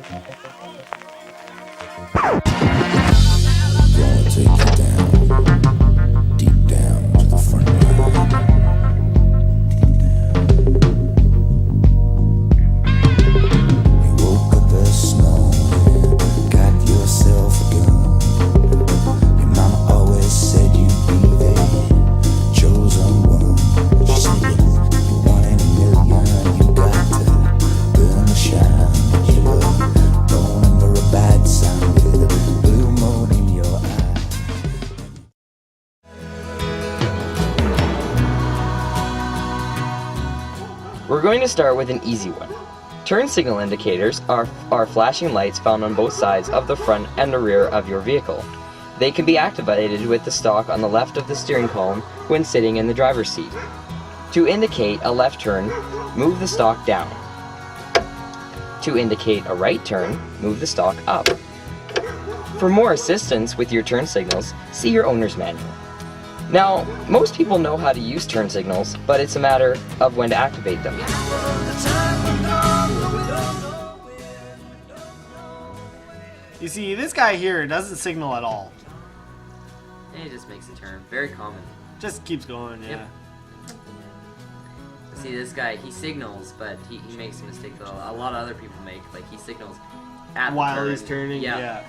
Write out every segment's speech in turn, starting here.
Gonna take you down, deep down to the front line. You woke up this morning, got yourself a gun. Your mama always said you'd be the chosen one. She said you're one in a million, you got to burn the shine. You were born under a bad sign with a blue moon in your eye. We're going to start with an easy one. Turn signal indicators are flashing lights found on both sides of the front and the rear of your vehicle. They can be activated with the stalk on the left of the steering column when sitting in the driver's seat. To indicate a left turn, move the stalk down. To indicate a right turn, move the stalk up. For more assistance with your turn signals, see your owner's manual. Now, most people know how to use turn signals, but it's a matter of when to activate them. You see, this guy here doesn't signal at all. And he just makes a turn. Very common. Just keeps going, yeah. Yep. See, this guy, he signals, but he makes a mistake that a lot of other people make. Like, he signals at the While turn. he's turning, yeah.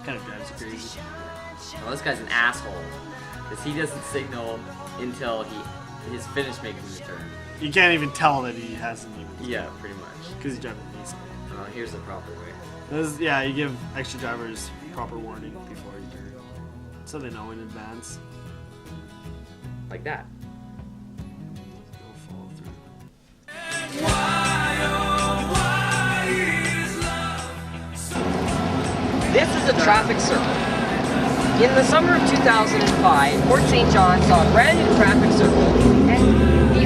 Kind of drives you crazy. Well, this guy's an asshole, because he doesn't signal until he's finished making the turn. You can't even tell that he hasn't even. Yeah, pretty much. Because he's driving a Nissan. Here's the proper way. Yeah, you give extra drivers proper warning before you turn, so they know in advance. Like that. They'll follow through. This is a traffic circle. In the summer of 2005, Fort St. John saw a brand new traffic circle, and the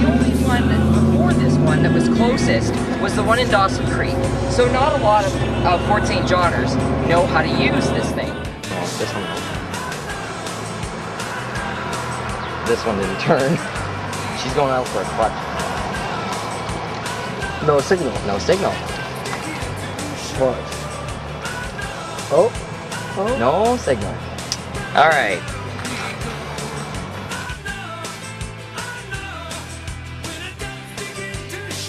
only one before this one that was closest was the one in Dawson Creek. So not a lot of Fort St. Johners know how to use this thing. Oh, this one. This one didn't turn. She's going out for a clutch. No signal. No signal. What? Oh. Oh. No signal. All right.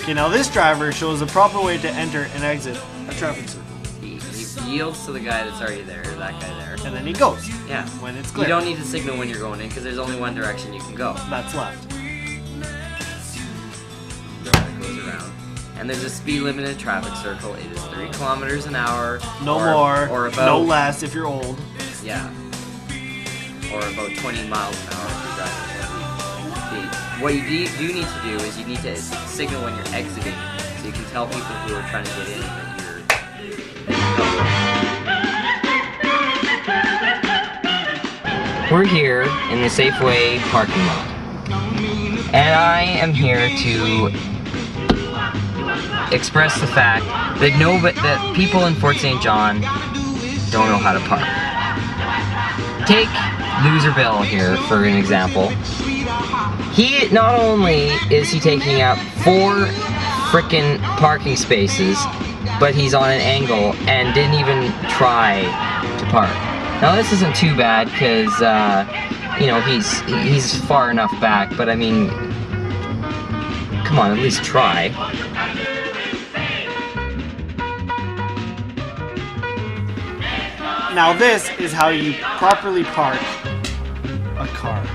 Okay, now this driver shows the proper way to enter and exit a traffic circle. He yields to the guy that's already there, that guy there. And then he goes. Yeah. When it's clear. You don't need to signal when you're going in, because there's only one direction you can go. That's left. That goes around. And there's a speed limit in a traffic circle. It is 3 kilometers an hour. No more. Or about, no less if you're old. Yeah. Or about 20 miles an hour if you're driving. What you do need to do is you need to signal when you're exiting, so you can tell people who are trying to get in that you're. We're here in the Safeway parking lot, and I am here to express the fact that people in Fort St. John don't know how to park. Take Loser Bill here for an example. He not only is he taking up 4 frickin' parking spaces, but he's on an angle and didn't even try to park. Now this isn't too bad because you know, he's far enough back, but I mean, come on, at least try. Now this is how you properly park a car.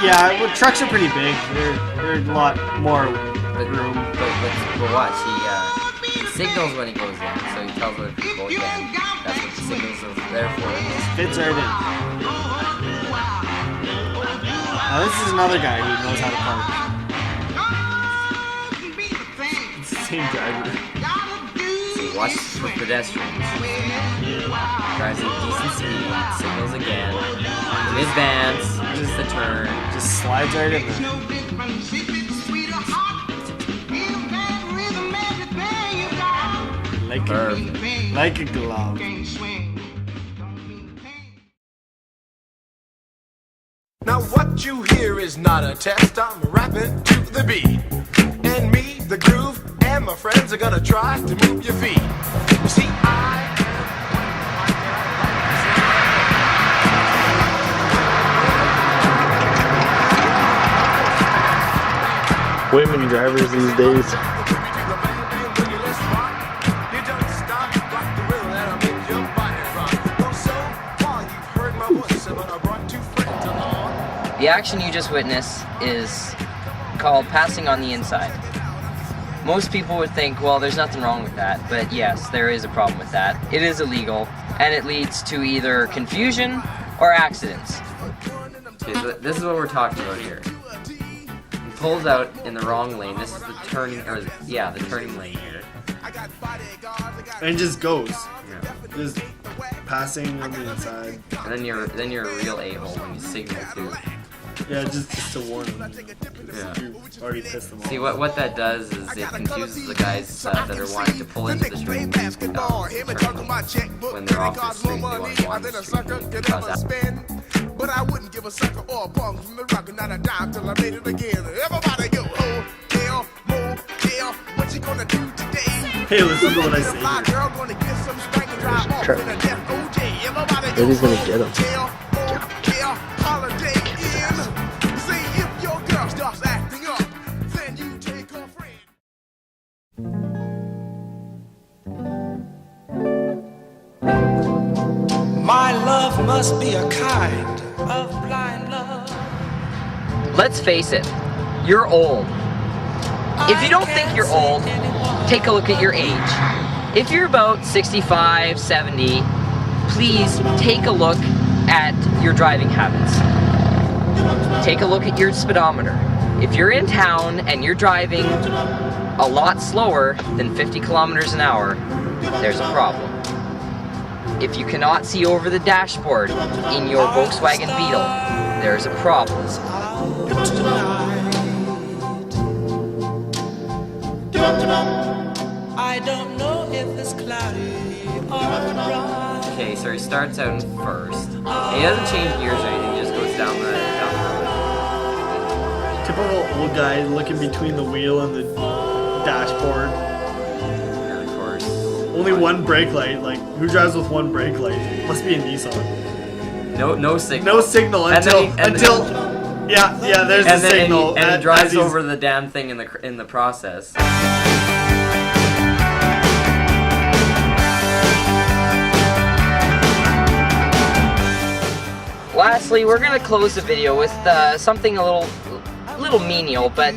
Yeah, well, trucks are pretty big. They're a lot more room. But watch, he signals when he goes in, so he tells other people again. That's what the signals are there for. Fits right in. Now this is another guy who knows how to park. It's the same driver. See, watch for pedestrians. Drives at a decent speed, signals again. In advance, just the turn. Just slides right in there. Like a glove. Now what you hear is not a test, I'm rapping to the beat. And are gonna try to move your feet. You see, Women drivers these days. The action you just witnessed is called passing on the inside. Most people would think, well, there's nothing wrong with that, but yes, there is a problem with that. It is illegal, and it leads to either confusion or accidents. Okay, so this is what we're talking about here. He pulls out in the wrong lane. This is the turning, or yeah, the turning lane here. And just goes. Yeah. Just passing on the inside. And then you're a real a-hole when you signal too. Yeah, just to warn them. Yeah. You already pissed them off. See what that does is it confuses the guys that are wanting to pull into the street when they're off the street. They want to go on the street. Cause that. But I wouldn't give a sucker or a punk from the rock and not a dime till I made it again. Everybody go, oh, hell, more, hell, what you gonna do today? Hey, listen to what I say here. Girl gonna get some spank and drive off in a death OJ. Everybody go, Maybe he's gonna get him. hell, more, hell, holiday in. See if your girl starts acting up, then you take her friend. My love must be a kind of blind love. Let's face it, you're old. If you don't think you're old, take a look at your age. If you're about 65, 70, please take a look at your driving habits. Take a look at your speedometer. If you're in town and you're driving a lot slower than 50 kilometers an hour, there's a problem. If you cannot see over the dashboard in your Volkswagen Beetle, there's a problem. I don't know if it's cloudy or bright. Okay, so he starts out in first. He doesn't change gears or anything. He just goes down the road. Typical old guy looking between the wheel and the dashboard. And of course, Only one brake light. Like, who drives with one brake light? Must be a Nissan. no signal. No signal And until then yeah, there's and the then signal. he as drives he's- over the damn thing in the process. Lastly, we're gonna close the video with something a little menial, but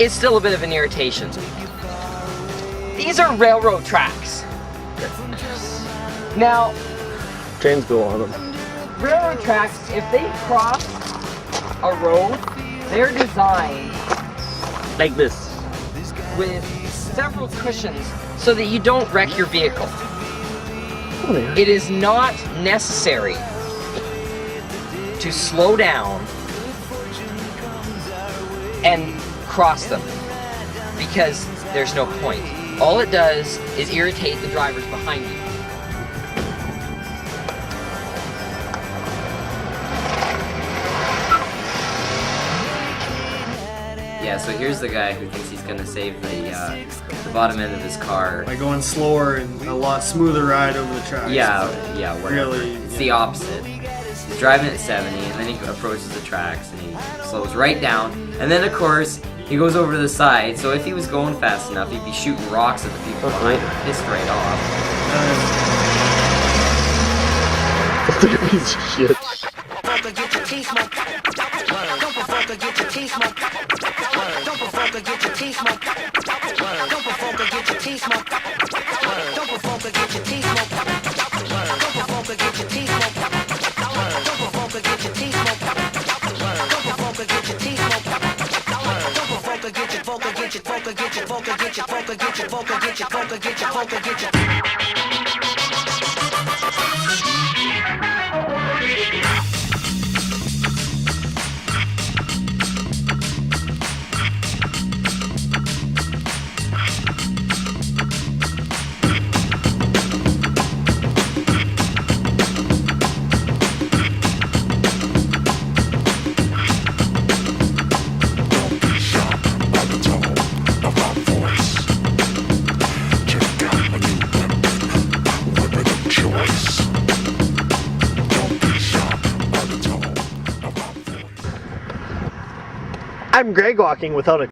it's still a bit of an irritation. These are railroad tracks. Now, Trains go on them. railroad tracks, if they cross a road, they're designed Like this. with several cushions so that you don't wreck your vehicle. Oh, yeah. It is not necessary to slow down and cross them because there's no point. All it does is irritate the drivers behind you. Yeah, so here's the guy who thinks he's gonna save the bottom end of his car. By going slower and a lot smoother ride over the tracks. Yeah, whatever. Really, It's yeah. the opposite. He's driving at 70, and then he approaches the tracks, and he slows right down. And then, of course, he goes over to the side, so if he was going fast enough, he'd be shooting rocks at the people behind him, pissed right off. Look at these shit. I'm Greg walking without a